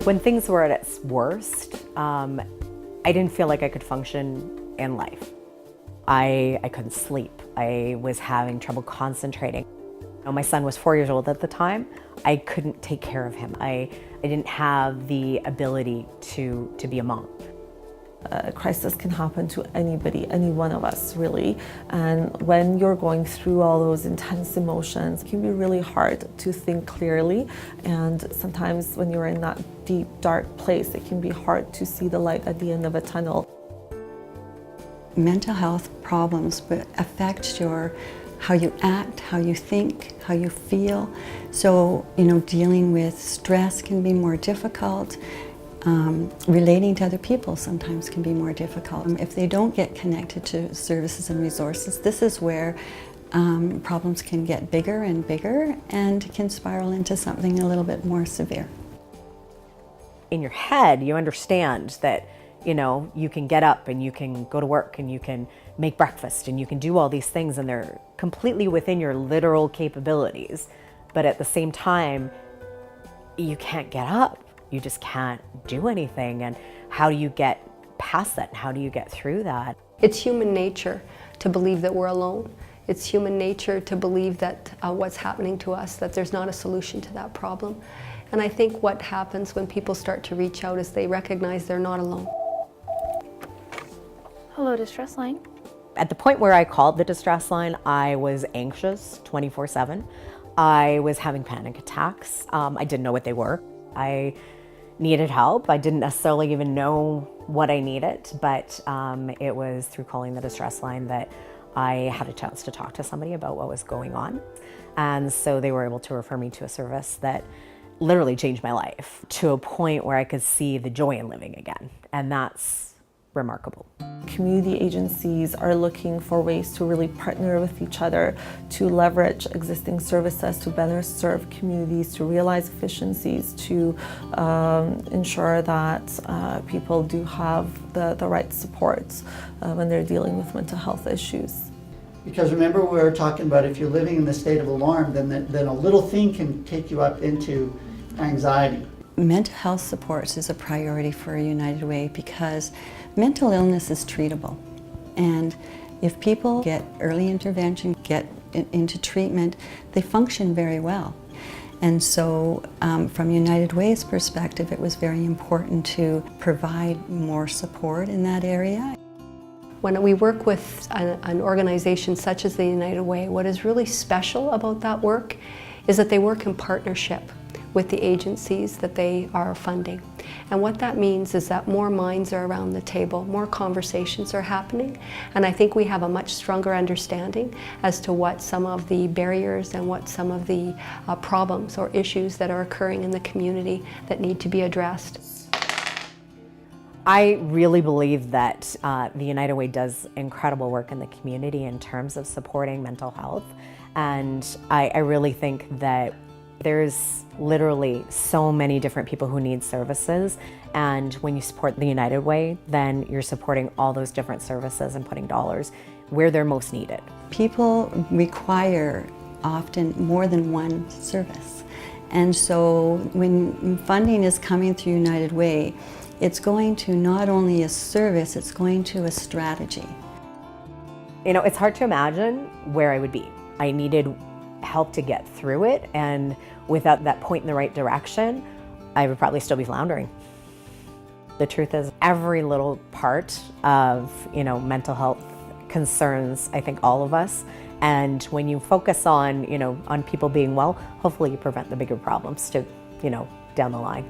When things were at its worst, I didn't feel like I could function in life. I couldn't sleep. I was having trouble concentrating. My son was 4 years old at the time. I couldn't take care of him. I didn't have the ability to be a mom. A crisis can happen to anybody, any one of us really. And when you're going through all those intense emotions, it can be really hard to think clearly. And sometimes when you're in that deep, dark place, it can be hard to see the light at the end of a tunnel. Mental health problems affect how you act, how you think, how you feel. So, dealing with stress can be more difficult. Relating to other people sometimes can be more difficult. If they don't get connected to services and resources, this is where problems can get bigger and bigger and can spiral into something a little bit more severe. In your head, you understand that you can get up and you can go to work and you can make breakfast and you can do all these things, and they're completely within your literal capabilities. But at the same time, you can't get up. You just can't do anything. And how do you get past that? How do you get through that? It's human nature to believe that we're alone. It's human nature to believe that what's happening to us, that there's not a solution to that problem. And I think what happens when people start to reach out is they recognize they're not alone. Hello, distress line. At the point where I called the distress line, I was anxious 24/7. I was having panic attacks. I didn't know what they were. I needed help. I didn't necessarily even know what I needed, but it was through calling the distress line that I had a chance to talk to somebody about what was going on. And so they were able to refer me to a service that literally changed my life to a point where I could see the joy in living again. And that's remarkable. Community agencies are looking for ways to really partner with each other, to leverage existing services to better serve communities, to realize efficiencies, to ensure that people do have the right supports when they're dealing with mental health issues. Because remember, we were talking about if you're living in the state of alarm, then a little thing can take you up into anxiety. Mental health supports is a priority for United Way because mental illness is treatable. And if people get early intervention, get into treatment, they function very well. And so from United Way's perspective, it was very important to provide more support in that area. When we work with an organization such as the United Way, what is really special about that work is that they work in partnership with the agencies that they are funding. And what that means is that more minds are around the table, more conversations are happening, and I think we have a much stronger understanding as to what some of the barriers and what some of the problems or issues that are occurring in the community that need to be addressed. I really believe that the United Way does incredible work in the community in terms of supporting mental health, and I really think that there's literally so many different people who need services, and when you support the United Way, then you're supporting all those different services and putting dollars where they're most needed. People require often more than one service, and so when funding is coming through United Way, it's going to not only a service, it's going to a strategy. It's hard to imagine where I would be. I needed help to get through it, and without that point in the right direction, I would probably still be floundering. The truth is, every little part of mental health concerns, I think, all of us. And when you focus on on people being well, hopefully you prevent the bigger problems down the line.